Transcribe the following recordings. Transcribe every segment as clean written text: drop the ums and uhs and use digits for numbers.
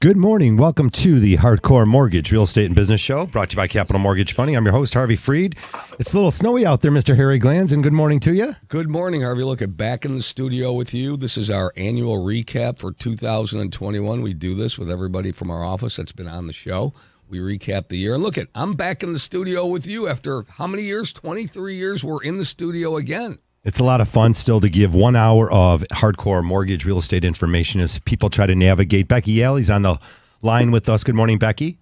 Good morning. Welcome to the Hardcore Mortgage Real Estate and Business Show, brought to you by Capital Mortgage Funding. I'm your host, Harvey Freed. It's a little snowy out there, Mr. Harry Glanz, and good morning to you. Good morning, Harvey. Look, back in the studio with you. This is our annual recap for 2021. We do this with everybody from our office that's been on the show. We recap the year. And look, I'm back in the studio with you after how many years? 23 years. We're in the studio again. It's a lot of fun still to give 1 hour of hardcore mortgage real estate information as people try to navigate. Becky Alley's on the line with us. Good morning, Becky.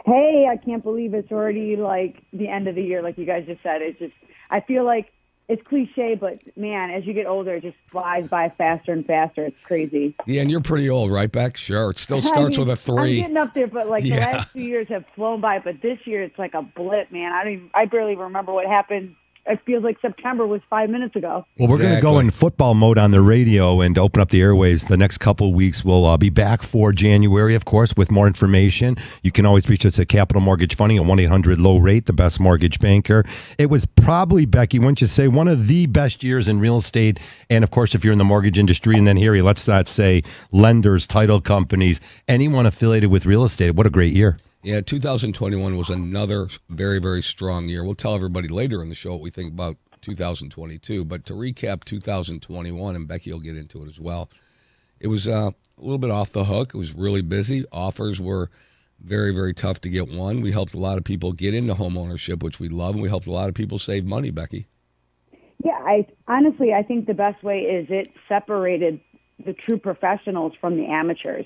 Hey, I can't believe it's already like the end of the year, like you guys just said. I feel like it's cliche, but man, as you get older, it just flies by faster and faster. It's crazy. Yeah, and you're pretty old, right, Beck? Sure. It still starts with a 3. I'm getting up there, but the last 2 years have flown by. But this year, it's like a blip, man. I barely remember what happened. It feels like September was 5 minutes ago. Well, we're going to go in football mode on the radio and open up the airways the next couple of weeks. We'll be back for January, of course, with more information. You can always reach us at Capital Mortgage Funding at 1-800-LOW-RATE, the best mortgage banker. It was probably, Becky, wouldn't you say, one of the best years in real estate. And, of course, if you're in the mortgage industry, and then here, let's not say lenders, title companies, anyone affiliated with real estate. What a great year. Yeah, 2021 was another very, very strong year. We'll tell everybody later in the show what we think about 2022. But to recap 2021, and Becky will get into it as well, it was a little bit off the hook. It was really busy. Offers were very, very tough to get one. We helped a lot of people get into home ownership, which we love, and we helped a lot of people save money, Becky. Yeah, I think the best way is it separated the true professionals from the amateurs.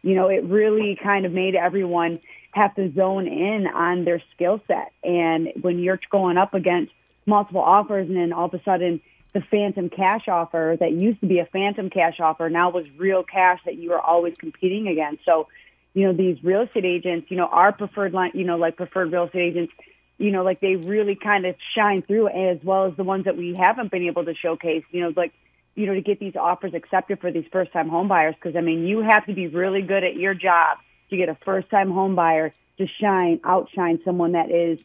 You know, it really kind of made everyone have to zone in on their skill set. And when you're going up against multiple offers and then all of a sudden the phantom cash offer that used to be a phantom cash offer now was real cash that you were always competing against. So, these real estate agents, our preferred line, like preferred real estate agents, they really kind of shine through, as well as the ones that we haven't been able to showcase, to get these offers accepted for these first-time home buyers. Because, you have to be really good at your job to get a first-time home buyer to outshine someone that is,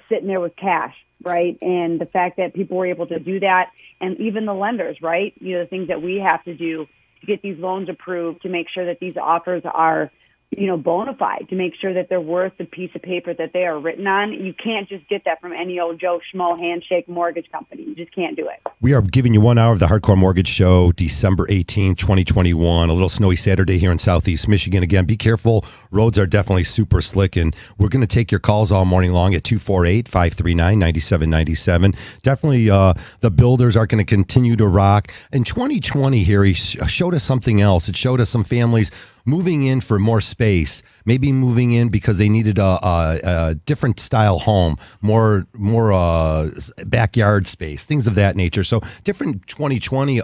sitting there with cash, right? And the fact that people were able to do that, and even the lenders, right? The things that we have to do to get these loans approved, to make sure that these offers are, bona fide, to make sure that they're worth the piece of paper that they are written on. You can't just get that from any old Joe Schmo handshake mortgage company. You just can't do it. We are giving you 1 hour of the Hardcore Mortgage Show, December 18th, 2021. A little snowy Saturday here in Southeast Michigan. Again, be careful. Roads are definitely super slick, and we're going to take your calls all morning long at 248-539-9797. Definitely the builders are going to continue to rock. In 2020 here, he showed us something else. It showed us some families moving in for more space, maybe moving in because they needed a different style home, more backyard space, things of that nature. So different 2020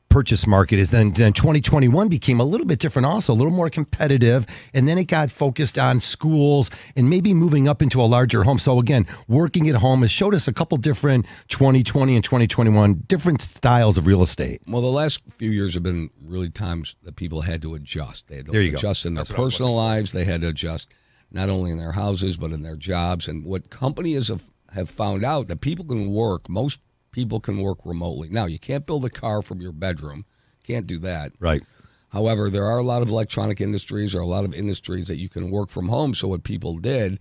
purchase market is then 2021 became a little bit different, also a little more competitive, and then it got focused on schools and maybe moving up into a larger home. So again, working at home has showed us a couple different 2020 and 2021 different styles of real estate. Well, the last few years have been really times that people had to adjust. They had to adjust in their personal lives. They had to adjust not only in their houses but in their jobs. And what companies have found out that people can work. Most people can work remotely. Now, you can't build a car from your bedroom. Can't do that. Right. However, there are a lot of electronic industries or a lot of industries that you can work from home. So what people did,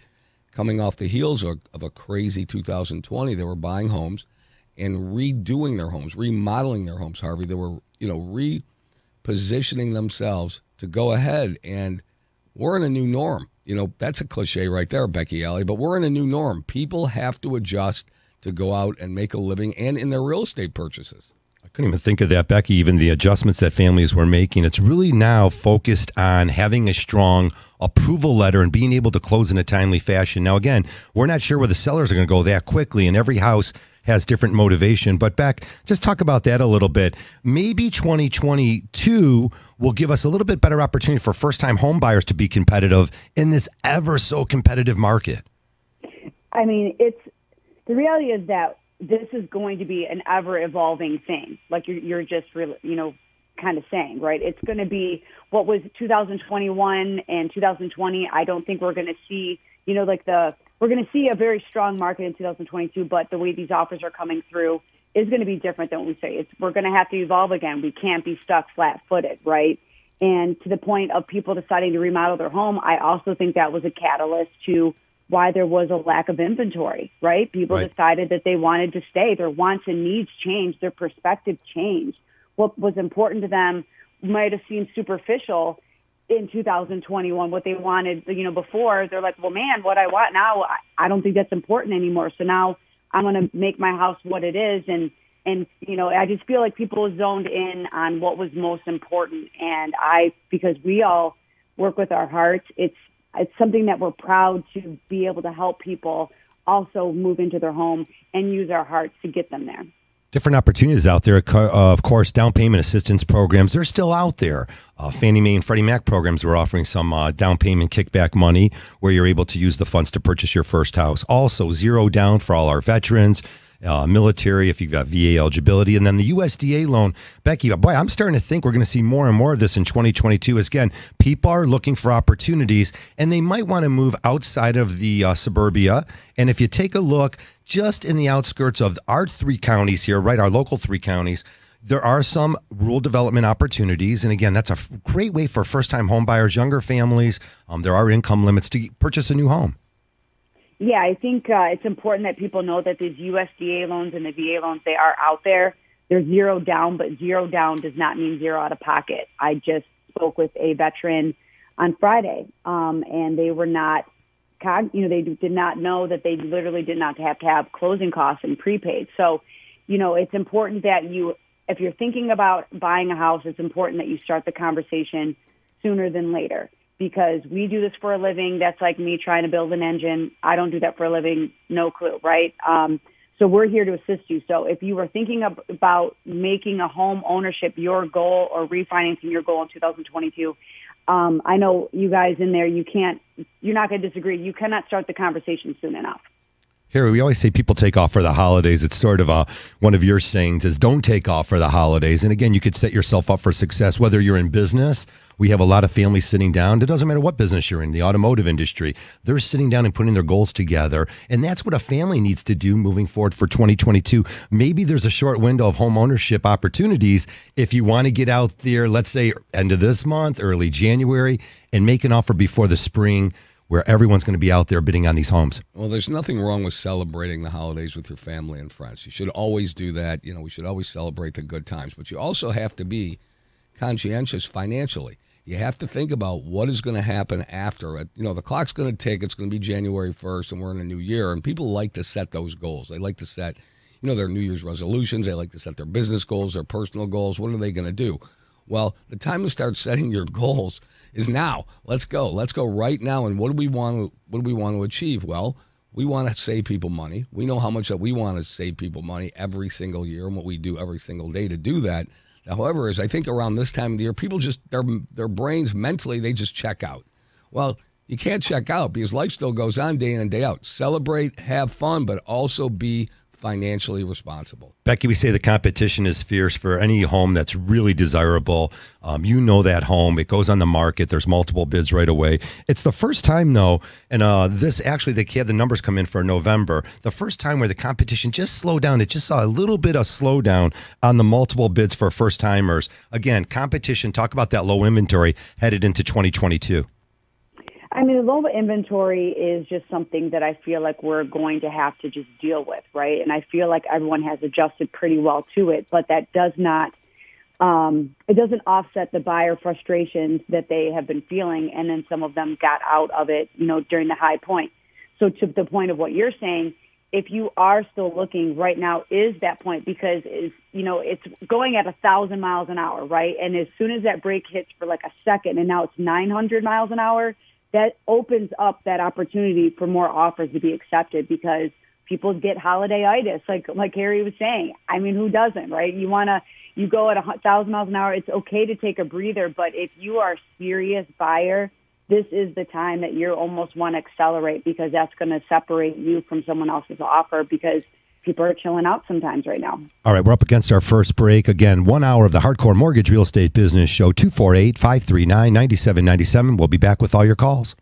coming off the heels of a crazy 2020, they were buying homes and redoing their homes, remodeling their homes, Harvey. They were, repositioning themselves to go ahead. And we're in a new norm. That's a cliche right there, Becky Alley, but we're in a new norm. People have to adjust to go out and make a living and in their real estate purchases. I couldn't even think of that, Becky, even the adjustments that families were making. It's really now focused on having a strong approval letter and being able to close in a timely fashion. Now, again, we're not sure where the sellers are going to go that quickly, and every house has different motivation. But Beck, just talk about that a little bit. Maybe 2022 will give us a little bit better opportunity for first-time home buyers to be competitive in this ever so competitive market. The reality is that this is going to be an ever-evolving thing, like you're just, kind of saying, right? It's going to be what was 2021 and 2020. I don't think we're going to see, we're going to see a very strong market in 2022, but the way these offers are coming through is going to be different than what we say. We're going to have to evolve again. We can't be stuck flat-footed, right? And to the point of people deciding to remodel their home, I also think that was a catalyst to why there was a lack of inventory, right? People Right. decided that they wanted to stay. Their wants and needs changed. Their perspective changed. What was important to them might have seemed superficial in 2021. What they wanted, before, they're like, well, man, what I want now, I don't think that's important anymore. So now I'm going to make my house what it is. And, I just feel like people zoned in on what was most important. And because we all work with our hearts, it's something that we're proud to be able to help people also move into their home and use our hearts to get them there. Different opportunities out there. Of course, down payment assistance programs, they're still out there. Fannie Mae and Freddie Mac programs were offering some down payment kickback money where you're able to use the funds to purchase your first house. Also, zero down for all our veterans, military, if you've got VA eligibility, and then the USDA loan. Becky, boy, I'm starting to think we're going to see more and more of this in 2022. As again, people are looking for opportunities, and they might want to move outside of the suburbia. And if you take a look just in the outskirts of our 3 counties here, right, our local 3 counties, there are some rural development opportunities. And again, that's a great way for first-time home buyers, younger families. There are income limits to purchase a new home. Yeah, I think it's important that people know that these USDA loans and the VA loans, they are out there. They're zero down, but zero down does not mean zero out of pocket. I just spoke with a veteran on Friday, and they were not, they did not know that they literally did not have to have closing costs and prepaid. So, it's important that if you're thinking about buying a house, it's important that you start the conversation sooner than later. Because we do this for a living. That's like me trying to build an engine. I don't do that for a living. No clue, right? So we're here to assist you. So if you were thinking about making a home ownership your goal or refinancing your goal in 2022, I know you guys in there, you're not going to disagree. You cannot start the conversation soon enough. Harry, we always say people take off for the holidays. It's sort of one of your sayings is don't take off for the holidays. And again, you could set yourself up for success, whether you're in business. We have a lot of families sitting down. It doesn't matter what business you're in, the automotive industry. They're sitting down and putting their goals together. And that's what a family needs to do moving forward for 2022. Maybe there's a short window of home ownership opportunities if you want to get out there, let's say end of this month, early January, and make an offer before the spring, where everyone's going to be out there bidding on these homes. Well, there's nothing wrong with celebrating the holidays with your family and friends. You should always do that. We should always celebrate the good times. But you also have to be conscientious financially. You have to think about what is going to happen after. The clock's going to tick. It's going to be January 1st, and we're in a new year. And people like to set those goals. They like to set, their New Year's resolutions. They like to set their business goals, their personal goals. What are they going to do? Well, the time to start setting your goals is now. Let's go. Let's go right now. And what do we want to achieve? Well, we want to save people money. We know how much that we want to save people money every single year and what we do every single day to do that. However, I think around this time of the year, people just, their brains mentally, they just check out. Well, you can't check out because life still goes on day in and day out. Celebrate, have fun, but also be financially responsible. Becky, we say the competition is fierce for any home that's really desirable. That home, it goes on the market. There's multiple bids right away. It's the first time, though, and this actually, they had the numbers come in for November, the first time where the competition just slowed down. It just saw a little bit of slowdown on the multiple bids for first timers. Again, competition, talk about that low inventory headed into 2022. I mean, the low inventory is just something that I feel like we're going to have to just deal with, right? And I feel like everyone has adjusted pretty well to it, but that does not, it doesn't offset the buyer frustrations that they have been feeling, and then some of them got out of it, during the high point. So to the point of what you're saying, if you are still looking right now, is that point, because it's going at 1,000 miles an hour, right? And as soon as that brake hits for like a second, and now it's 900 miles an hour, that opens up that opportunity for more offers to be accepted because people get holiday-itis, like Harry was saying. I mean, who doesn't, right? You go at 1,000 miles an hour. It's okay to take a breather, but if you are a serious buyer, this is the time that you almost want to accelerate because that's going to separate you from someone else's offer because people are chilling out sometimes right now. All right, we're up against our first break. Again, 1 hour of the Hardcore Mortgage Real Estate Business Show, 248-539-9797. We'll be back with all your calls.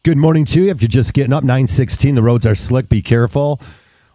Good morning to you. If you're just getting up, 9:16, the roads are slick. Be careful.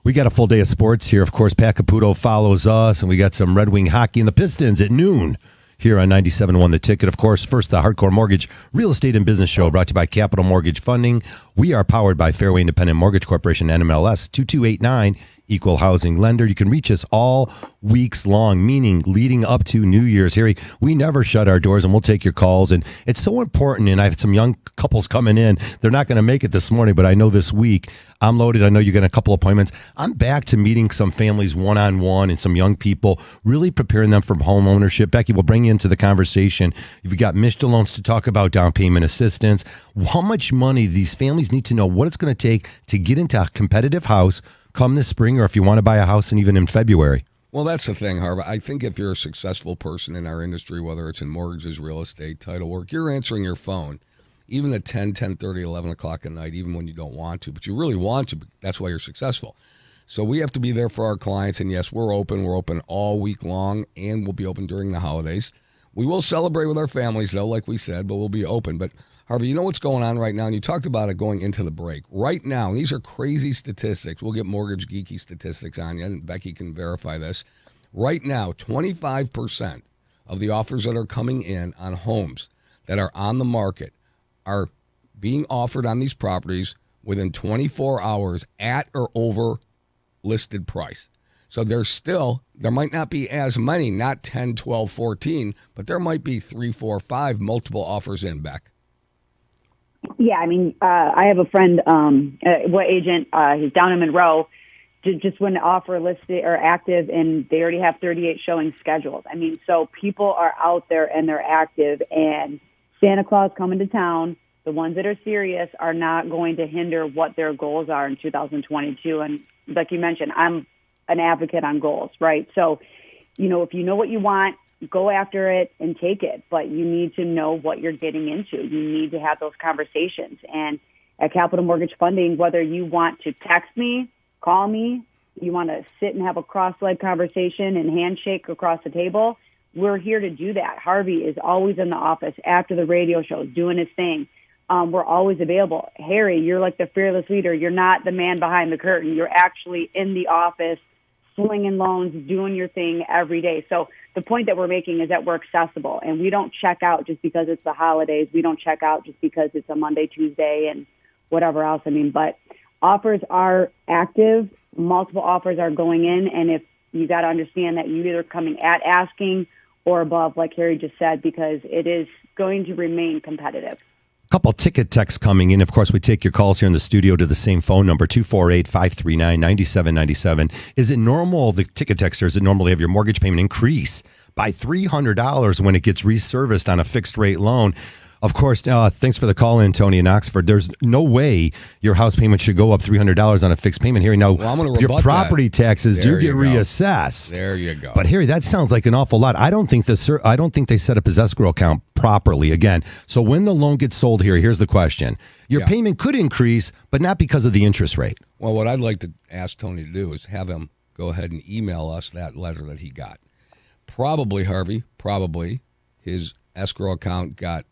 We got a full day of sports here. Of course, Pat Caputo follows us, and we got some Red Wing hockey and the Pistons at noon here on 97.1 The Ticket. Of course, first, the Hardcore Mortgage Real Estate and Business Show brought to you by Capital Mortgage Funding. We are powered by Fairway Independent Mortgage Corporation, NMLS 2289. Equal housing lender. You can reach us all weeks long, meaning leading up to New Year's. Harry, we never shut our doors, and we'll take your calls. And it's so important. And I have some young couples coming in. They're not going to make it this morning, but I know this week I'm loaded. I know you got a couple appointments. I'm back to meeting some families one-on-one and some young people, really preparing them for home ownership. Becky, we'll bring you into the conversation. You've got Mishta loans to talk about, down payment assistance, how much money these families need to know, what it's going to take to get into a competitive house come this spring, or if you want to buy a house and even in February. Well, that's the thing, Harv. I think if you're a successful person in our industry, whether it's in mortgages, real estate, title work, you're answering your phone, even at 10, 10:30, 11 o'clock at night, even when you don't want to. But you really want to. That's why you're successful. So we have to be there for our clients. And, yes, we're open. We're open all week long, and we'll be open during the holidays. We will celebrate with our families, though, like we said, but we'll be open. But Harvey, you know what's going on right now? And you talked about it going into the break. Right now, and these are crazy statistics. We'll get mortgage geeky statistics on you, and Becky can verify this. Right now, 25% of the offers that are coming in on homes that are on the market are being offered on these properties within 24 hours at or over listed price. So there might not be as many, not 10, 12, 14, but there might be 3, 4, 5 multiple offers in, Beck. Yeah, I mean, I have a friend, what agent, he's down in Monroe, just when the offer listed or active, and they already have 38 showings scheduled. I mean, so people are out there and they're active, and Santa Claus coming to town. The ones that are serious are not going to hinder what their goals are in 2022. And like you mentioned, I'm an advocate on goals, right? So, if you know what you want, go after it and take it, but you need to know what you're getting into. You need to have those conversations. And at Capital Mortgage Funding, whether you want to text me, call me, you want to sit and have a cross-leg conversation and handshake across the table, we're here to do that. Harvey is always in the office after the radio show doing his thing. We're always available. Harry, you're like the fearless leader. You're not the man behind the curtain. You're actually in the office slinging loans, doing your thing every day. So the point that we're making is that we're accessible, and we don't check out just because it's the holidays. We don't check out just because it's a Monday, Tuesday, and whatever else. I mean, but offers are active. Multiple offers are going in, and if you got to understand that you're either coming at asking or above, like Harry just said, because it is going to remain competitive. Couple ticket texts coming in. Of course, we take your calls here in the studio to the same phone number, 248-539-9797. Is it normal, the ticket texters, is it normally have your mortgage payment increase by $300 when it gets reserviced on a fixed rate loan? Of course, thanks for the call in, Tony in Oxford. There's no way your house payment should go up $300 on a fixed payment. Harry, now I'm gonna your rebut property that. taxes There do get you go. reassessed. There you go. But Harry, that sounds like an awful lot. I don't think they set up his escrow account properly. Again, so when the loan gets sold here, here's the question: your payment could increase, but not because of the interest rate. Well, what I'd like to ask Tony to do is have him go ahead and email us that letter that he got. Probably, Harvey, his escrow account got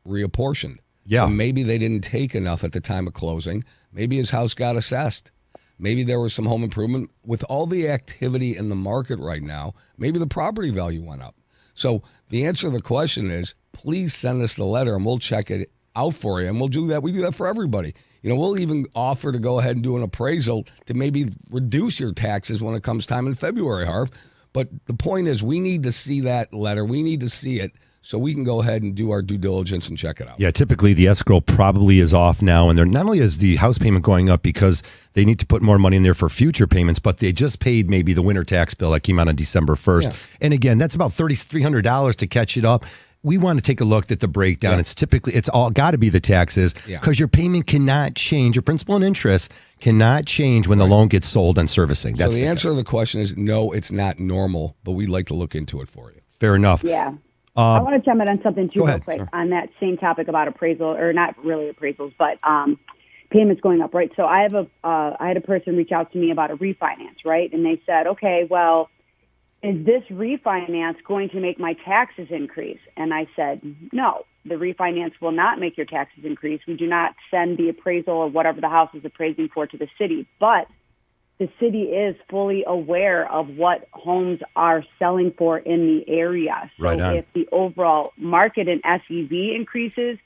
reapportioned. Yeah. So maybe they didn't take enough at the time of closing. Maybe his house got assessed. Maybe there was some home improvement. With all the activity in the market right now, maybe the property value went up. So the answer to the question is, please send us the letter and we'll check it out for you. And we'll do that. We do that for everybody. We'll even offer to go ahead and do an appraisal to maybe reduce your taxes when it comes time in February, Harv. But the point is, we need to see that letter. We need to see it so we can go ahead and do our due diligence and check it out. Yeah, typically the escrow probably is off now, and they're not only is the house payment going up because they need to put more money in there for future payments, but they just paid maybe the winter tax bill that came out on December 1st. Yeah. And again, that's about $300 to catch it up. We want to take a look at the breakdown. Yeah. It's all got to be the taxes because your payment cannot change. Your principal and interest cannot change when the loan gets sold on servicing. That's so the answer to the question is no, it's not normal, but we'd like to look into it for you. Fair enough. Yeah. I want to chime in on something too real quick sure. on that same topic about appraisal, or not really appraisals, but payments going up, right? So I had a person reach out to me about a refinance, right? And they said, okay, well, is this refinance going to make my taxes increase? And I said, no, the refinance will not make your taxes increase. We do not send the appraisal or whatever the house is appraising for to the city, but the city is fully aware of what homes are selling for in the area. So Right on. if the overall market in SEV increases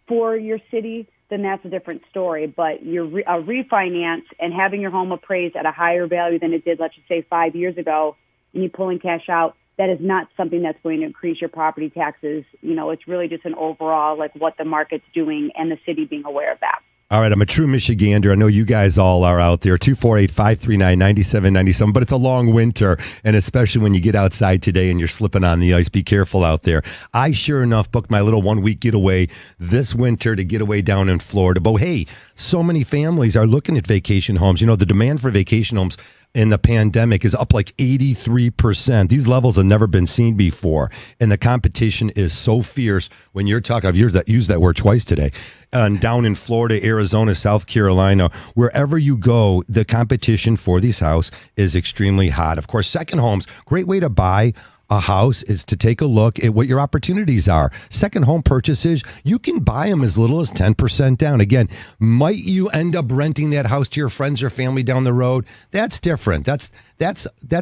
for your city, then that's a different story. But your a refinance and having your home appraised at a higher value than it did, let's just say 5 years ago, and you pulling cash out, that is not something that's going to increase your property taxes. You know, it's really just an overall, like, what the market's doing and the city being aware of that. All right, I'm a true Michigander. I know you guys all are out there. 248-539-9797, but it's a long winter, and especially when you get outside today and you're slipping on the ice, be careful out there. I sure enough booked my little 1 week getaway this winter to get away down in Florida. But hey, so many families are looking at vacation homes. You know, the demand for vacation homes in the pandemic is up like 83%. These levels have never been seen before. And the competition is so fierce when you're talking, I've used that word twice today, and down in Florida, Arizona, South Carolina, wherever you go, the competition for these houses is extremely hot. Of course, second homes, great way to buy a house is to take a look at what your opportunities are. Second home purchases, you can buy them as little as 10% down. Again, might you end up renting that house to your friends or family down the road? That's different. That's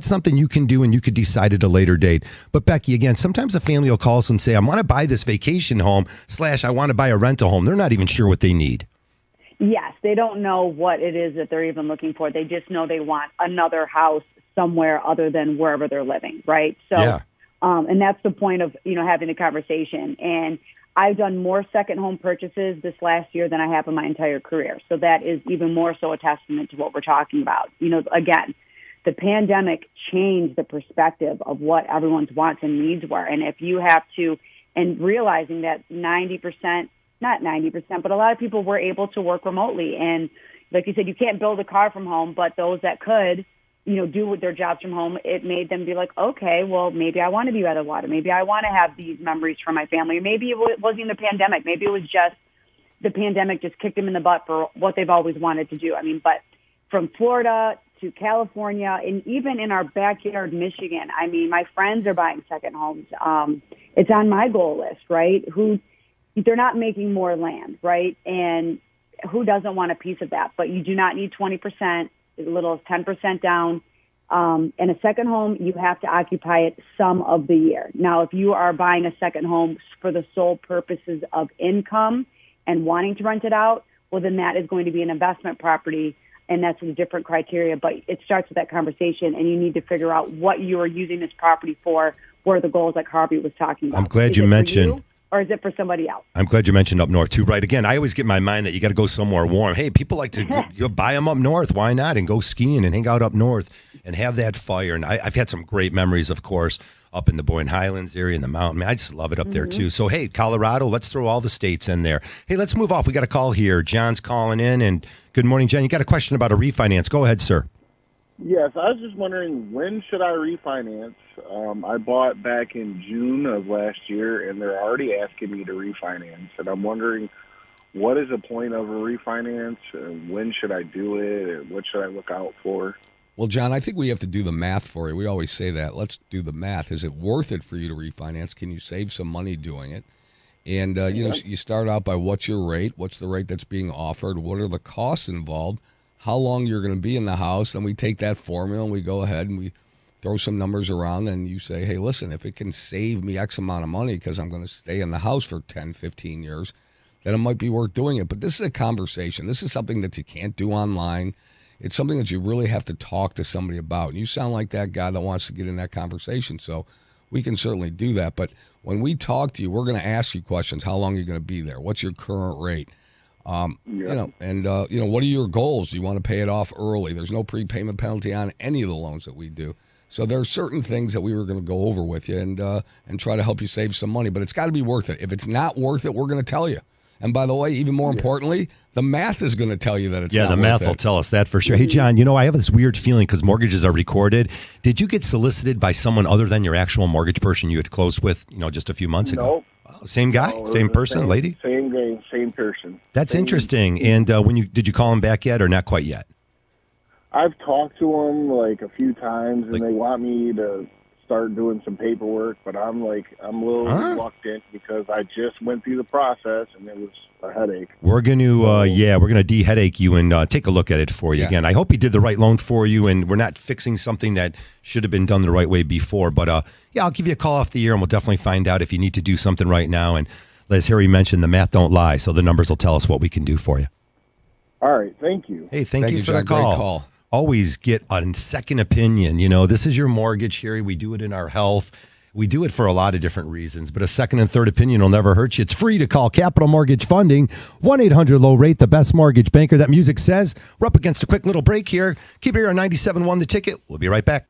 something you can do, and you could decide at a later date. But Becky, again, sometimes a family will call us and say, I want to buy this vacation home / I want to buy a rental home. They're not even sure what they need. Yes, they don't know what it is that they're even looking for. They just know they want another house somewhere other than wherever they're living, right? So, Yeah. And that's the point of, having the conversation. And I've done more second home purchases this last year than I have in my entire career. So that is even more so a testament to what we're talking about. Again, the pandemic changed the perspective of what everyone's wants and needs were. And if you have to, and realizing that 90%, not 90%, but a lot of people were able to work remotely. And like you said, you can't build a car from home, but those that could, do their jobs from home, it made them be like, okay, well, maybe I want to be by the water. Maybe I want to have these memories from my family. Or maybe it wasn't even the pandemic. Maybe it was just the pandemic just kicked them in the butt for what they've always wanted to do. But from Florida to California, and even in our backyard, Michigan, my friends are buying second homes. It's on my goal list, right? They're not making more land, right? And who doesn't want a piece of that? But you do not need 20%. As little as 10% down. In a second home, you have to occupy it some of the year. Now, if you are buying a second home for the sole purposes of income and wanting to rent it out, well, then that is going to be an investment property, and that's a different criteria. But it starts with that conversation, and you need to figure out what you are using this property for, where the goals like Harvey was talking about. I'm glad you mentioned. Or is it for somebody else? I'm glad you mentioned up north, too. Right. Again, I always get in my mind that you got to go somewhere warm. Hey, people like to go buy them up north. Why not? And go skiing and hang out up north and have that fire. And I've had some great memories, of course, up in the Boyne Highlands area in the mountain. I just love it up there, too. So, hey, Colorado, let's throw all the states in there. Hey, let's move off. We got a call here. John's calling in. And good morning, John. You got a question about a refinance. Go ahead, sir. Yes, I was just wondering, when should I refinance? I bought back in June of last year, and they're already asking me to refinance. And I'm wondering, what is the point of a refinance? When should I do it? And what should I look out for? Well, John, I think we have to do the math for you. We always say that. Let's do the math. Is it worth it for you to refinance? Can you save some money doing it? And, you start out by what's your rate? What's the rate that's being offered? What are the costs involved? How long you're going to be in the house? And we take that formula and we go ahead and we throw some numbers around, and you say, hey, listen, if it can save me X amount of money because I'm going to stay in the house for 10, 15 years, then it might be worth doing it. But this is a conversation. This is something that you can't do online. It's something that you really have to talk to somebody about. And you sound like that guy that wants to get in that conversation. So we can certainly do that. But when we talk to you, we're going to ask you questions. How long are you going to be there? What's your current rate? What are your goals? Do you want to pay it off early? There's no prepayment penalty on any of the loans that we do. So there are certain things that we were going to go over with you and try to help you save some money. But it's got to be worth it. If it's not worth it, we're going to tell you. And by the way, even more importantly, the math is going to tell you that it's not worth it. Yeah, the math will tell us that for sure. Hey, John, I have this weird feeling because mortgages are recorded. Did you get solicited by someone other than your actual mortgage person you had closed with, just a few months ago? No. Oh, same guy? No, same person, lady? Same game, same person. That's interesting. And did you call him back yet or not quite yet? I've talked to them like a few times, and they want me to start doing some paperwork, but I'm a little reluctant because I just went through the process and it was a headache. We're going to, we're going to de-headache you and take a look at it for you again. I hope he did the right loan for you, and we're not fixing something that should have been done the right way before. But I'll give you a call off the air, and we'll definitely find out if you need to do something right now. And as Harry mentioned, the math don't lie, so the numbers will tell us what we can do for you. All right, thank you. Hey, thank you for John. the call. Great call. Always get a second opinion. This is your mortgage, Harry. We do it in our health. We do it for a lot of different reasons, but a second and third opinion will never hurt you. It's free to call Capital Mortgage Funding, 1-800-LOW-RATE, the best mortgage banker. That music says. We're up against a quick little break here. Keep it here on 97.1 The Ticket. We'll be right back.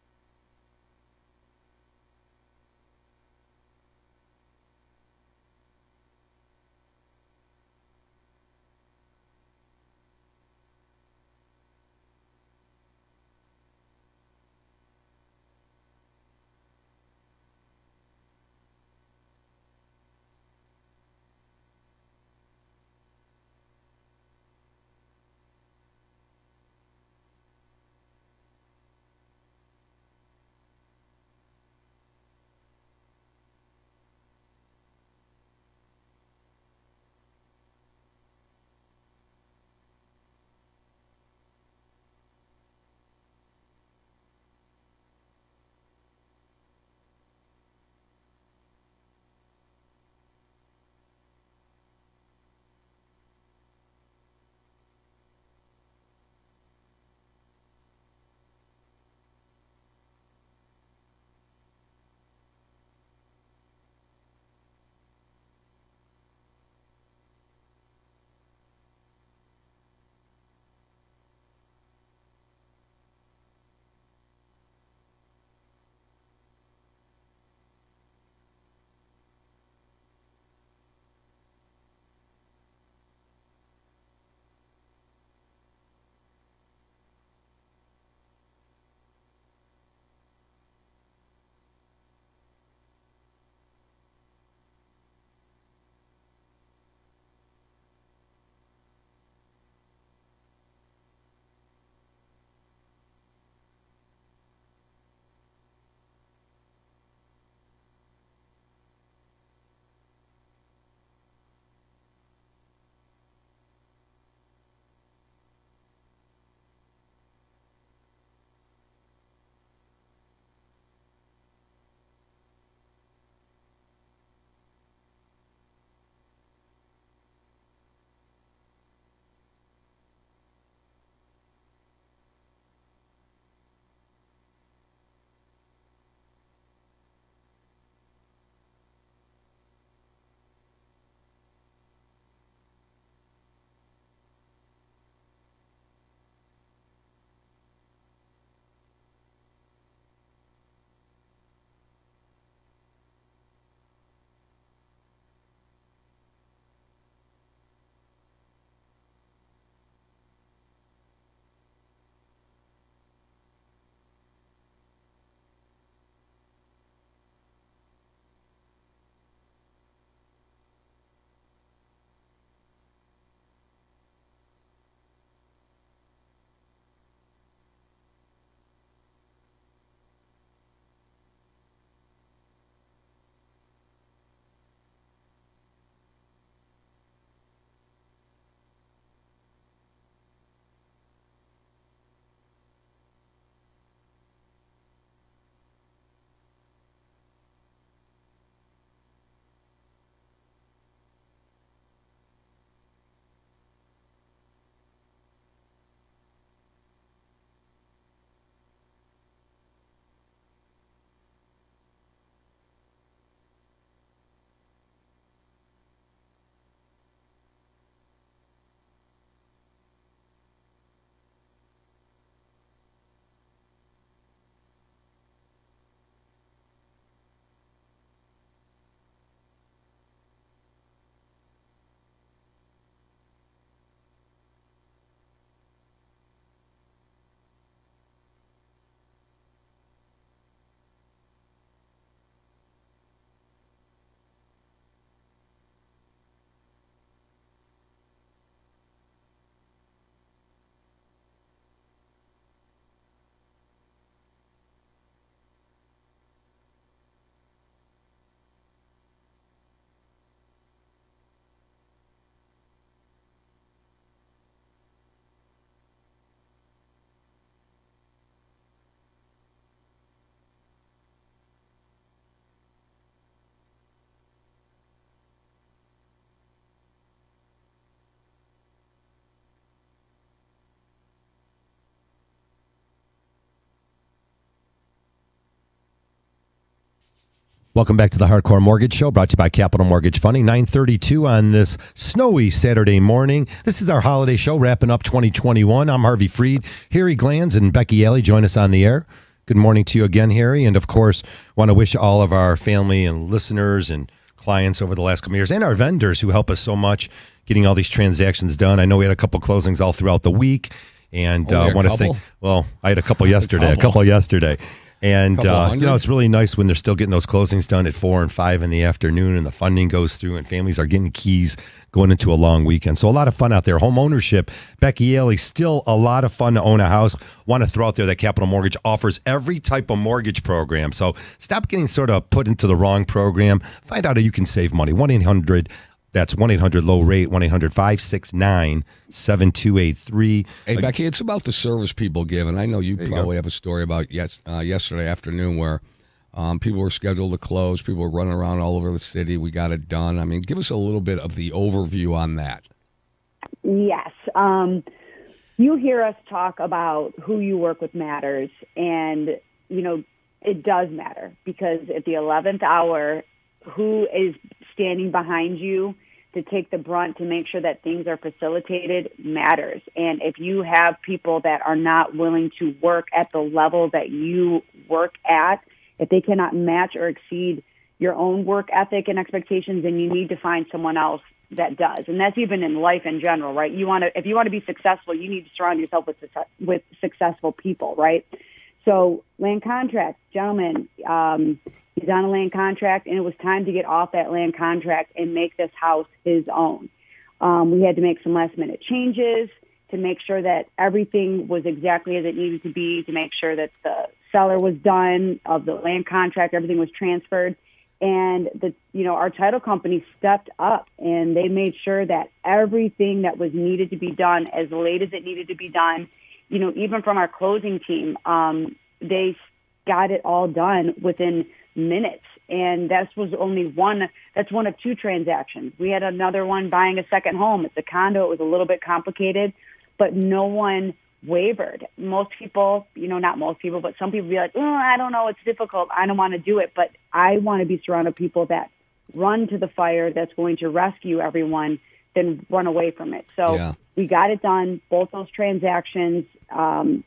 Welcome back to the Hardcore Mortgage Show, brought to you by Capital Mortgage Funding. 9:32 on this snowy Saturday morning. This is our holiday show, wrapping up 2021. I'm Harvey Freed. Harry Glanz and Becky Alley join us on the air. Good morning to you again, Harry. And, of course, want to wish all of our family and listeners and clients over the last couple of years and our vendors who help us so much getting all these transactions done. I know we had a couple closings all throughout the week. And I want to thank, I had a couple yesterday. And, it's really nice when they're still getting those closings done at 4 and 5 in the afternoon and the funding goes through and families are getting keys going into a long weekend. So a lot of fun out there. Home ownership, Becky Alley, still a lot of fun to own a house. Want to throw out there that Capital Mortgage offers every type of mortgage program. So stop getting sort of put into the wrong program. Find out how you can save money. 1-800 That's 1-800-LOW-RATE, 1-800-569-7283. Hey, Becky, it's about the service people give, and I know you probably have a story about yesterday afternoon where people were scheduled to close, people were running around all over the city. We got it done. I mean, give us a little bit of the overview on that. Yes. You hear us talk about who you work with matters, and, it does matter because at the 11th hour, who is standing behind you to take the brunt to make sure that things are facilitated matters. And if you have people that are not willing to work at the level that you work at, if they cannot match or exceed your own work ethic and expectations, then you need to find someone else that does. And that's even in life in general, right? If you want to be successful, you need to surround yourself with successful people, right? So land contract, gentlemen, he's on a land contract, and it was time to get off that land contract and make this house his own. We had to make some last-minute changes to make sure that everything was exactly as it needed to be, to make sure that the seller was done of the land contract, everything was transferred. And our title company stepped up, and they made sure that everything that was needed to be done as late as it needed to be done, even from our closing team, they got it all done within minutes. And that's one of two transactions. We had another one buying a second home. It's a condo. It was a little bit complicated, but no one wavered. Most people, not most people, but some people be like, I don't know, it's difficult. I don't want to do it. But I want to be surrounded with people that run to the fire, that's going to rescue everyone, then run away from it. So we got it done, both those transactions. And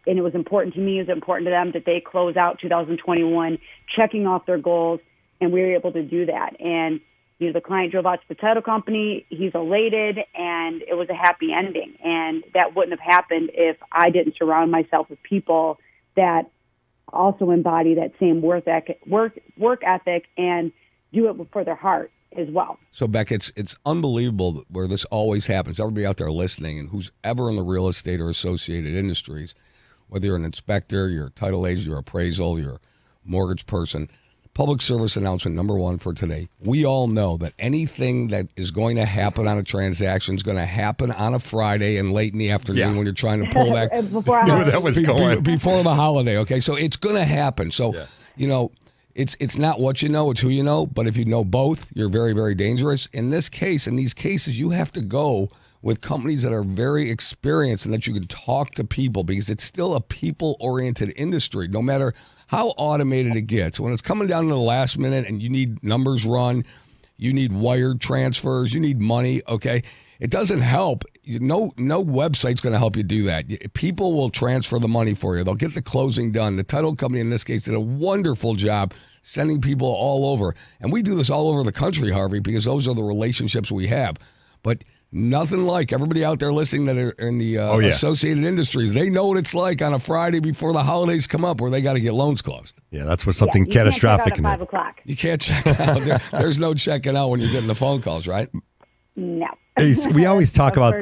it was important to me, it was important to them that they close out 2021, checking off their goals, and we were able to do that. And, the client drove out to the title company, he's elated, and it was a happy ending. And that wouldn't have happened if I didn't surround myself with people that also embody that same work ethic and do it for their heart as well. So, Beck, it's unbelievable where this always happens. Everybody out there listening, and who's ever in the real estate or associated industries, whether you're an inspector, you're a title agent, you're appraisal, you're a mortgage person, public service announcement number one for today. We all know that anything that is going to happen on a transaction is going to happen on a Friday and late in the afternoon when you're trying to pull back. Before the holiday, okay? So it's going to happen. So, It's not what you know, it's who you know. But if you know both, you're very, very dangerous. In these cases, you have to go with companies that are very experienced and that you can talk to people, because it's still a people-oriented industry, no matter how automated it gets. When it's coming down to the last minute and you need numbers run, you need wired transfers, you need money, okay? It doesn't help. No website's going to help you do that. People will transfer the money for you. They'll get the closing done. The title company in this case did a wonderful job sending people all over. And we do this all over the country, Harvey, because those are the relationships we have. But nothing like everybody out there listening that are in the associated industries. They know what it's like on a Friday before the holidays come up where they got to get loans closed. Yeah, that's what something catastrophic can happen. 5 o'clock. You can't check out. There's no checking out when you're getting the phone calls, right? No. We always talk about,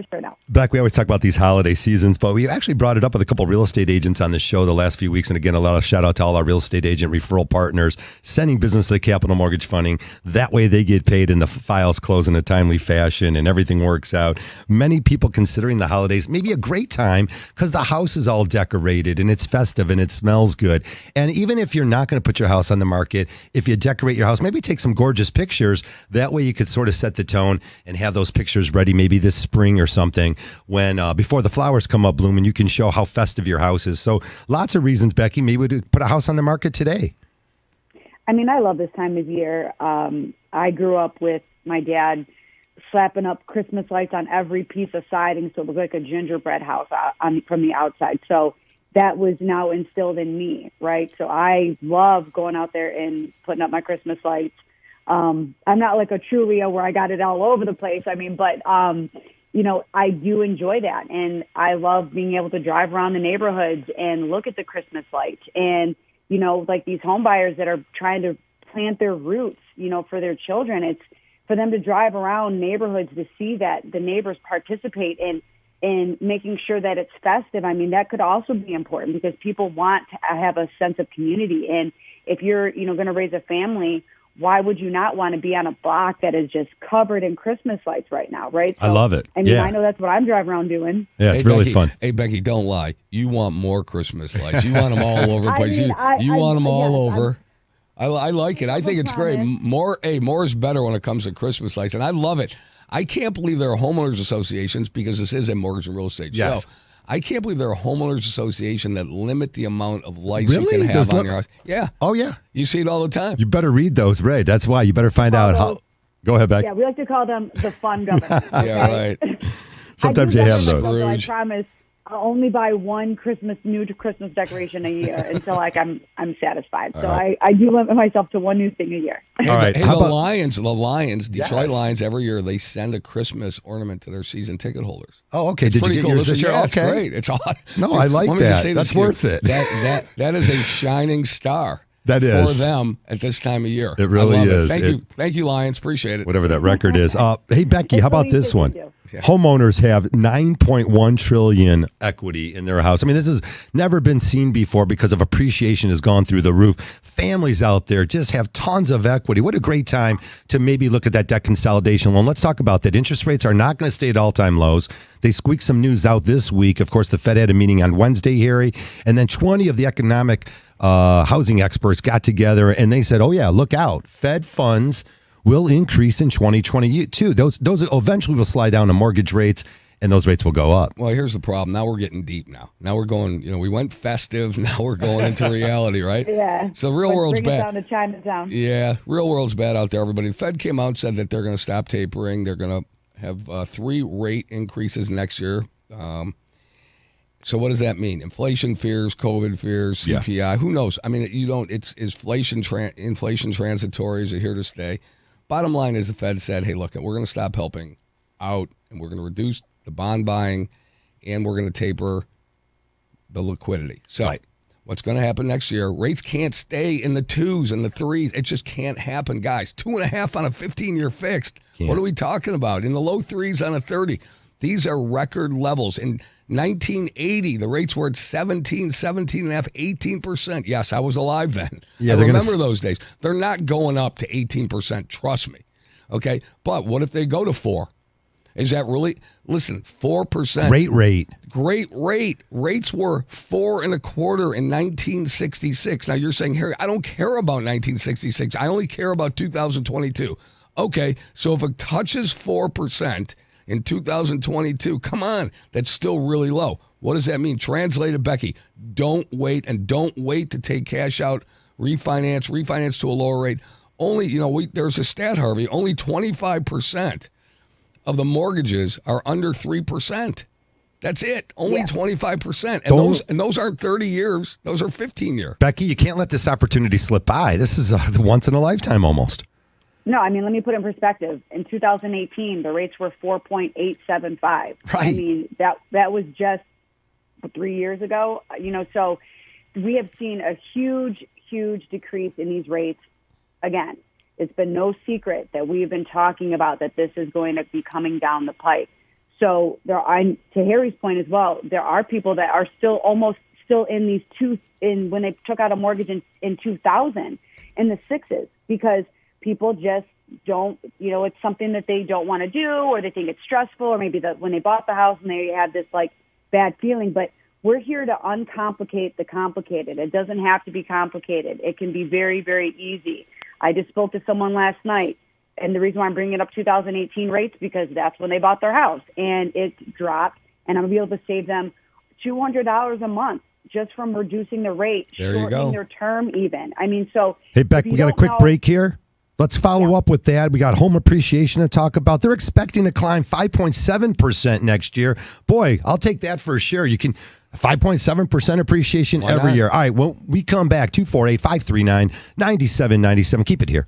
Beck, we always talk about these holiday seasons, but we actually brought it up with a couple of real estate agents on the show the last few weeks. And again, a lot of shout out to all our real estate agent referral partners, sending business to Capital Mortgage Funding. That way they get paid and the files close in a timely fashion and everything works out. Many people considering the holidays maybe a great time because the house is all decorated and it's festive and it smells good. And even if you're not going to put your house on the market, if you decorate your house, maybe take some gorgeous pictures. That way you could sort of set the tone and have those pictures ready maybe this spring or something when before the flowers come up bloom, and you can show how festive your house is. So lots of reasons, Becky, maybe to put a house on the market today. I mean, I love this time of year. I grew up with my dad slapping up Christmas lights on every piece of siding so it looked like a gingerbread house from the outside. So that was now instilled in me, right? So I love going out there and putting up my Christmas lights. I'm not like a true Leo where I got it all over the place. I mean, but, I do enjoy that. And I love being able to drive around the neighborhoods and look at the Christmas lights. And, like these home buyers that are trying to plant their roots, for their children, it's for them to drive around neighborhoods to see that the neighbors participate in making sure that it's festive. I mean, that could also be important because people want to have a sense of community. And if you're, going to raise a family, why would you not want to be on a block that is just covered in Christmas lights right now, right? So, I love it. I mean, yeah. I know that's what I'm driving around doing. Yeah, it's really Becky, fun. Hey, Becky, don't lie. You want more Christmas lights. You want them all over the place. You want them all over. I like it. I think it's great. More is better when it comes to Christmas lights, and I love it. I can't believe there are homeowners associations, because this is a mortgage and real estate show. I can't believe there are homeowners association that limit the amount of lights you can have on your house. Yeah. Oh, yeah. You see it all the time. You better read those, Ray. That's why. You better find out how. Go ahead, Beck. Yeah, we like to call them the fun government. Okay? Yeah, right. Sometimes you have those. So I promise I'll only buy one new Christmas decoration a year until I'm satisfied. So right. I do limit myself to one new thing a year. All right. Hey, the Lions, Detroit Lions, every year they send a Christmas ornament to their season ticket holders. Oh, okay. Did you get yours this year? Yeah, okay. It's great. It's awesome. No, I like that. That's worth it. That is a shining star. That is. For them at this time of year. It really is. Thank you, Lions. Appreciate it. Whatever that record is. Hey, Becky, how about this one? Yeah. Homeowners have $9.1 trillion equity in their house. I mean, this has never been seen before because of appreciation has gone through the roof. Families out there just have tons of equity. What a great time to maybe look at that debt consolidation loan. Let's talk about that. Interest rates are not going to stay at all-time lows. They squeaked some news out this week. Of course, the Fed had a meeting on Wednesday, Harry, and then 20 of the economic housing experts got together and they said, oh, yeah, look out. Fed funds will increase in 2022. Those eventually will slide down to mortgage rates, and those rates will go up. Well, here's the problem. Now we're getting deep now. Now we're going, we went festive. Now we're going into reality, right? Yeah. So real world's bad. Down to Chinatown. Yeah, real world's bad out there, everybody. The Fed came out and said that they're going to stop tapering. They're going to have 3 rate increases next year. So what does that mean? Inflation fears, COVID fears, CPI. Yeah. Who knows? I mean, is inflation transitory? Is it here to stay? Bottom line is the Fed said, hey, look, we're going to stop helping out, and we're going to reduce the bond buying, and we're going to taper the liquidity. So what's going to happen next year? Rates can't stay in the 2s and the 3s. It just can't happen, guys. 2.5 on a 15-year fixed. Can't. What are we talking about? In the low 3s on a 30. These are record levels. In 1980, the rates were at 17.5, 18%. Yes, I was alive then. Yeah, I remember those days. They're not going up to 18%. Trust me. Okay, but what if they go to 4? Is that really? Listen, 4%. Great rate. Great rate. Rates were 4.25 in 1966. Now you're saying, Harry, I don't care about 1966. I only care about 2022. Okay, so if it touches 4%. In 2022, come on, that's still really low. What does that mean? Translated, Becky, don't wait to take cash out, refinance to a lower rate. Only, there's a stat, Harvey, only 25% of the mortgages are under 3%. That's it. Only 25%. And those aren't 30 years. Those are 15 years. Becky, you can't let this opportunity slip by. This is once in a lifetime almost. No, I mean, let me put it in perspective. In 2018, the rates were 4.875. Right. I mean, that was just 3 years ago. So we have seen a huge, huge decrease in these rates. Again, it's been no secret that we've been talking about that this is going to be coming down the pike. So to Harry's point as well, there are people that are still in these when they took out a mortgage in 2000 in the 6s because people just don't, it's something that they don't want to do, or they think it's stressful, or maybe when they bought the house and they had this bad feeling. But we're here to uncomplicate the complicated. It doesn't have to be complicated. It can be very, very easy. I just spoke to someone last night, and the reason why I'm bringing up 2018 rates because that's when they bought their house, and it dropped, and I'm going to be able to save them $200 a month just from reducing the rate, There you shortening go. their term even. I mean, so Hey, Beck, if you we got a don't quick know- break here. Let's follow up with that. We got home appreciation to talk about. They're expecting to climb 5.7% next year. Boy, I'll take that for sure. You can 5.7% appreciation Why every not? year. All right, when we come back, 248-539-9797. Keep it here.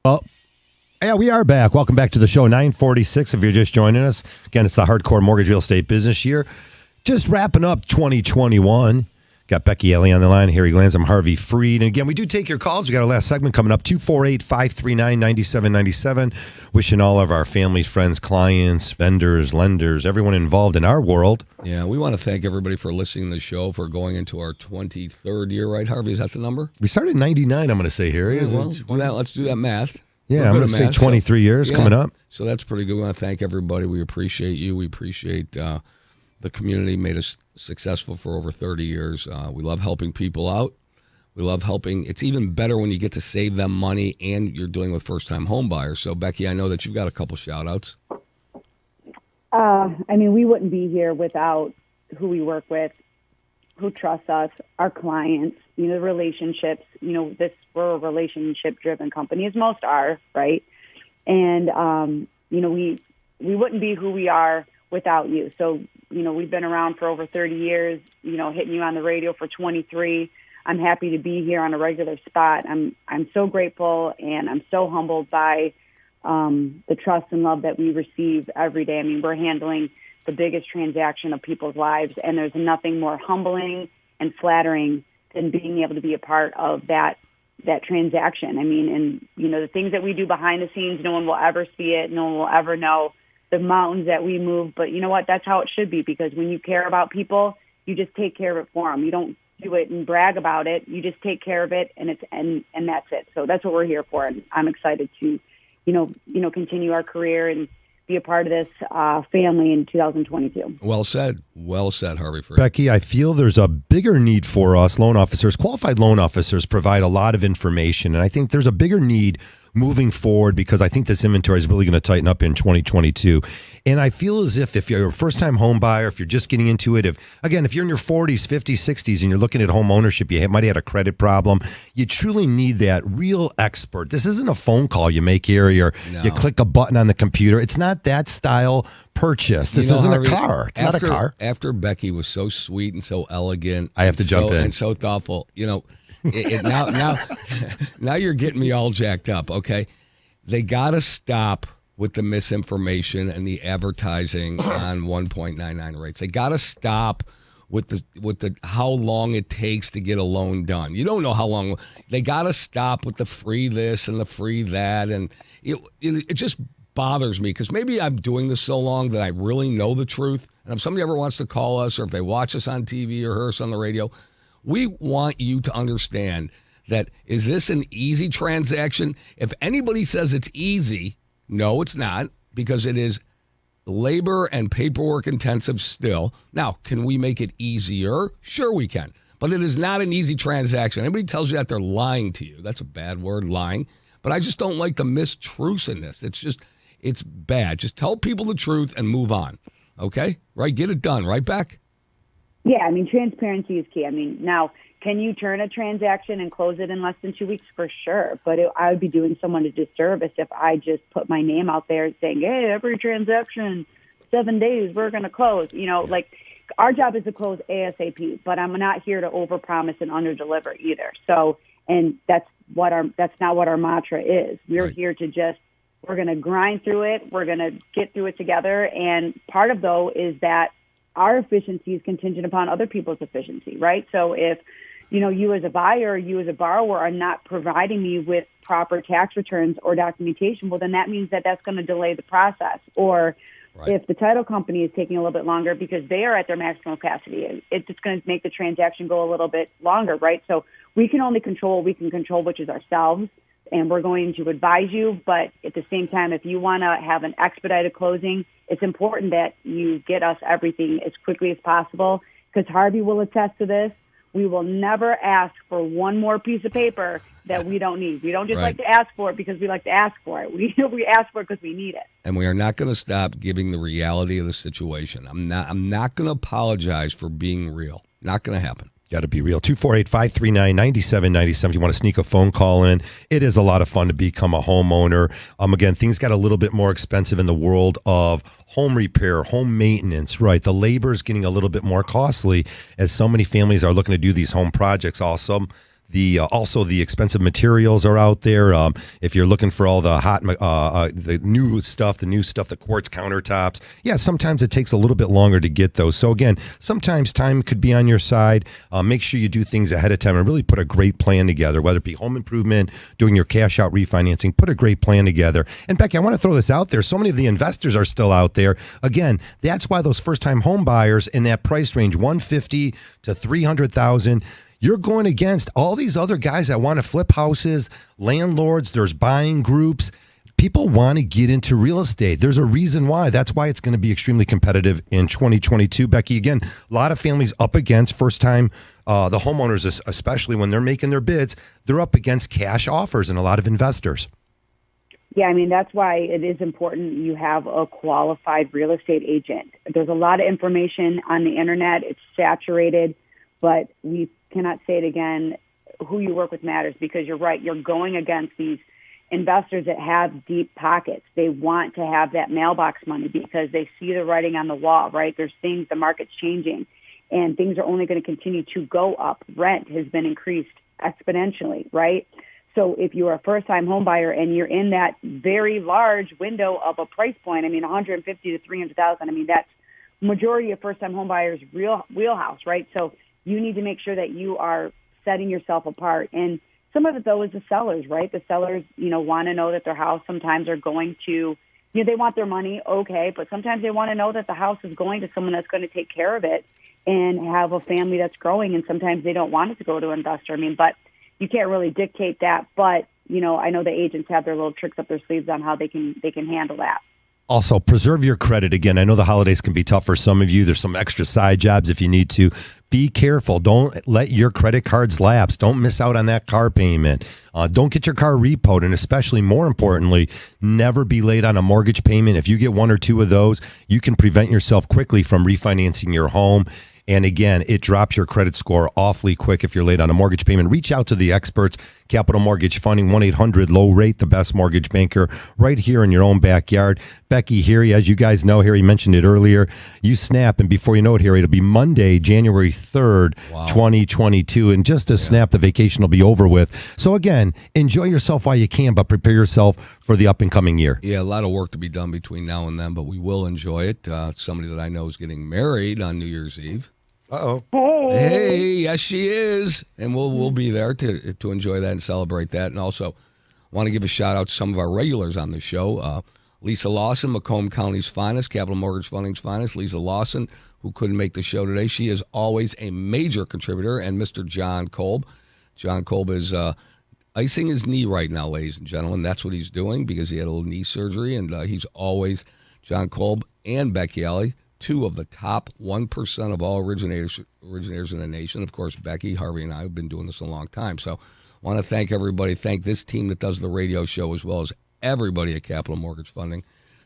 Oh, yeah, we are back. Welcome back to the show, 946, if you're just joining us. Again, it's the Hardcore Mortgage Real Estate Business Year. Just wrapping up 2021. Got Becky Ellie on the line. Harry Glanz. I'm Harvey Freed. And again, we do take your calls. We got our last segment coming up, 248-539-9797. Wishing all of our families, friends, clients, vendors, lenders, everyone involved in our world. Yeah, we want to thank everybody for listening to the show, for going into our 23rd year, right, Harvey? Is that the number? We started in 99, I'm going to say, Harry. Yeah, well, let's do that math. Yeah, I'm going to say 23 years coming up. So that's pretty good. We want to thank everybody. We appreciate you. We appreciate the community. Made us successful for over 30 years. We love helping people out. We love helping. It's even better when you get to save them money and you're dealing with first-time home buyers. So, Becky, I know that you've got a couple shout-outs. We wouldn't be here without who we work with, who trust us, our clients, the relationships. We're a relationship-driven company, as most are, right? And, we wouldn't be who we are without you. So, we've been around for over 30 years, hitting you on the radio for 23. I'm happy to be here on a regular spot. I'm so grateful, and I'm so humbled by the trust and love that we receive every day. We're handling the biggest transaction of people's lives, and there's nothing more humbling and flattering than being able to be a part of that transaction. The things that we do behind the scenes, no one will ever see it. No one will ever know the mountains that we move. But you know what? That's how it should be, because when you care about people, you just take care of it for them. You don't do it and brag about it. You just take care of it, and that's it. So that's what we're here for. And I'm excited to, continue our career and be a part of this family in 2022. Well said, Harvey Freed. Becky, I feel there's a bigger need for us loan officers. Qualified loan officers provide a lot of information, and I think there's a bigger need moving forward, because I think this inventory is really going to tighten up in 2022. And I feel as if you're a first-time home buyer, if you're just getting into it, if you're in your 40s, 50s, 60s, and you're looking at home ownership, you might have had a credit problem, you truly need that real expert. This isn't a phone call you make here, or you click a button on the computer. It's not that style purchase. This isn't Harvey, a car. It's not a car. After Becky was so sweet and so elegant, I have to jump in. And so thoughtful, now you're getting me all jacked up. Okay, they got to stop with the misinformation and the advertising on 1.99 rates. They got to stop with the how long it takes to get a loan done. You don't know how long. They got to stop with the free this and the free that, and it just bothers me, because maybe I'm doing this so long that I really know the truth. And if somebody ever wants to call us, or if they watch us on TV or hear us on the radio, we want you to understand that, is this an easy transaction? If anybody says it's easy, no, it's not, because it is labor and paperwork intensive still. Now, can we make it easier? Sure we can. But it is not an easy transaction. Anybody tells you that, they're lying to you. That's a bad word, lying. But I just don't like the mistruths in this. It's bad. Just tell people the truth and move on. Okay? Right? Get it done. Right, Beck? Yeah, transparency is key. Now, can you turn a transaction and close it in less than 2 weeks? For sure. But I would be doing someone a disservice if I just put my name out there saying, hey, every transaction, 7 days, we're going to close. Our job is to close ASAP, but I'm not here to overpromise and underdeliver either. So, and that's not what our mantra is. We're here to we're going to grind through it. We're going to get through it together. And part of, though, is that our efficiency is contingent upon other people's efficiency, right? So if, you as a buyer, you as a borrower are not providing me with proper tax returns or documentation, well, then that means that's going to delay the process. Or if the title company is taking a little bit longer because they are at their maximum capacity, it's just going to make the transaction go a little bit longer, right? So we can only control what we can control, which is ourselves, and we're going to advise you. But at the same time, if you want to have an expedited closing, it's important that you get us everything as quickly as possible, because Harvey will attest to this. We will never ask for one more piece of paper that we don't need. We don't just like to ask for it because we like to ask for it. We ask for it because we need it. And we are not going to stop giving the reality of the situation. I'm not going to apologize for being real. Not going to happen. Got to be real. 248-539-9797. You want to sneak a phone call in. It is a lot of fun to become a homeowner. Again, things got a little bit more expensive in the world of home repair, home maintenance, right? The labor is getting a little bit more costly as so many families are looking to do these home projects. Also, The also the expensive materials are out there. If you're looking for all the hot, the new stuff, the quartz countertops. Yeah, sometimes it takes a little bit longer to get those. So again, sometimes time could be on your side. Make sure you do things ahead of time and really put a great plan together. Whether it be home improvement, doing your cash out refinancing, put a great plan together. And Becky, I want to throw this out there. So many of the investors are still out there. Again, that's why those first time home buyers in that price range, $150,000 to $300,000. You're going against all these other guys that want to flip houses, landlords, there's buying groups. People want to get into real estate. There's a reason why. That's why it's going to be extremely competitive in 2022. Becky, again, a lot of families up against first-time, the homeowners, especially when they're making their bids, they're up against cash offers and a lot of investors. Yeah, I mean, that's why it is important you have a qualified real estate agent. There's a lot of information on the internet. It's saturated, but we cannot say it again. Who you work with matters, because you're right. You're going against these investors that have deep pockets. They want to have that mailbox money because they see the writing on the wall, right? There's things, the market's changing, and things are only going to continue to go up. Rent has been increased exponentially, right? So if you're a first-time home buyer and you're in that very large window of a price point, I mean, 150 to 300,000. I mean, that's majority of first-time home buyers' wheelhouse, right? So you need to make sure that you are setting yourself apart. And some of it, though, is the sellers, right? The sellers, want to know that their house sometimes are going to, they want their money, okay, but sometimes they want to know that the house is going to someone that's going to take care of it and have a family that's growing, and sometimes they don't want it to go to an investor. I mean, but you can't really dictate that. But, I know the agents have their little tricks up their sleeves on how they can handle that. Also, preserve your credit. Again, I know the holidays can be tough for some of you. There's some extra side jobs if you need to. Be careful. Don't let your credit cards lapse. Don't miss out on that car payment. Don't get your car repoed. And especially, more importantly, never be late on a mortgage payment. If you get one or two of those, you can prevent yourself quickly from refinancing your home. And again, it drops your credit score awfully quick if you're late on a mortgage payment. Reach out to the experts, Capital Mortgage Funding, 1-800-LOW-RATE, the best mortgage banker right here in your own backyard. Becky, Harry, as you guys know, Harry mentioned it earlier, you snap, and before you know it, Harry, it'll be Monday, January 3rd, 2022. And just a snap, the vacation will be over with. So again, enjoy yourself while you can, but prepare yourself for the up and coming year. Yeah, a lot of work to be done between now and then, but we will enjoy it. Somebody that I know is getting married on New Year's Eve. Uh-oh. Hey, yes, she is. And we'll be there to enjoy that and celebrate that. And also want to give a shout-out to some of our regulars on the show. Lisa Lawson, Macomb County's finest, Capital Mortgage Funding's finest. Lisa Lawson, who couldn't make the show today. She is always a major contributor. And Mr. John Kolb. John Kolb is icing his knee right now, ladies and gentlemen. That's what he's doing because he had a little knee surgery. And he's always, John Kolb and Becky Alley, two of the top 1% of all originators in the nation. Of course, Becky, Harvey, and I have been doing this a long time. So I want to thank everybody, thank this team that does the radio show, as well as everybody at Capital Mortgage Funding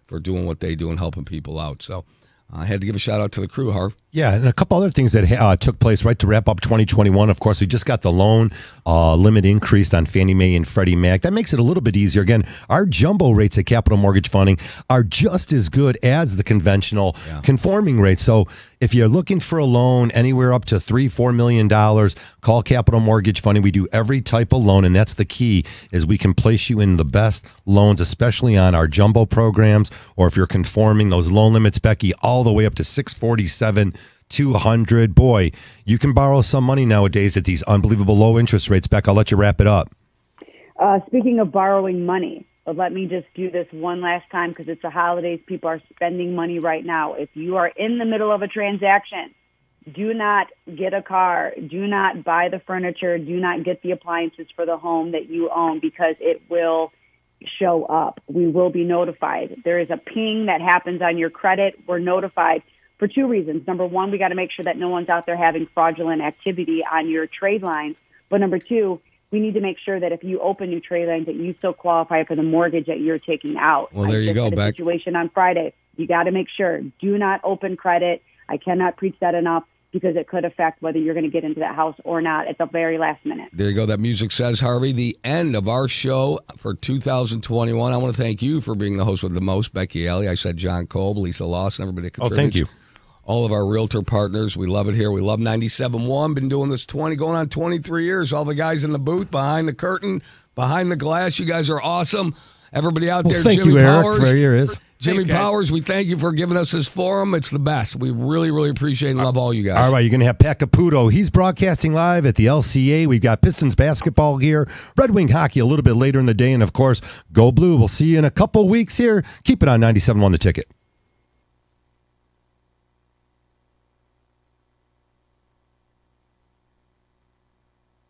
for doing what they do and helping people out. So I had to give a shout-out to the crew, Harv. Yeah, and a couple other things that took place right to wrap up 2021. Of course, we just got the loan limit increased on Fannie Mae and Freddie Mac. That makes it a little bit easier. Again, our jumbo rates at Capital Mortgage Funding are just as good as the conventional conforming rates. So if you're looking for a loan anywhere up to $3-4 million, call Capital Mortgage Funding. We do every type of loan, and that's the key, is we can place you in the best loans, especially on our jumbo programs, or if you're conforming, those loan limits, Becky, all the way up to $647, $200. Boy, you can borrow some money nowadays at these unbelievable low interest rates. Beck, I'll let you wrap it up. Speaking of borrowing money, let me just do this one last time because it's the holidays. People are spending money right now. If you are in the middle of a transaction, do not get a car. Do not buy the furniture. Do not get the appliances for the home that you own because it will show up. We will be notified. There is a ping that happens on your credit. We're notified for two reasons. Number one, we got to make sure that no one's out there having fraudulent activity on your trade lines. But number two, we need to make sure that if you open new trade lines, that you still qualify for the mortgage that you're taking out. Well, there you go. Back situation on Friday. You got to make sure. Do not open credit. I cannot preach that enough because it could affect whether you're going to get into that house or not at the very last minute. There you go. That music says, Harvey, the end of our show for 2021. I want to thank you for being the host with the most, Becky Alley. I said John Kolb, Lisa Lawson, everybody that contributes. Oh, thank you. all of our realtor partners. We love it here. We love 97.1. Been doing this going on 23 years. All the guys in the booth, behind the curtain, behind the glass. You guys are awesome. Everybody out there, Thank Jimmy you, Powers. Eric, for yours. Jimmy Thanks, guys. Powers, we thank you for giving us this forum. It's the best. We really, really appreciate and love all you guys. All right, you're going to have Pat Caputo. He's broadcasting live at the LCA. We've got Pistons basketball here, Red Wing hockey a little bit later in the day, and, of course, Go Blue. We'll see you in a couple weeks here. Keep it on 97.1 The Ticket.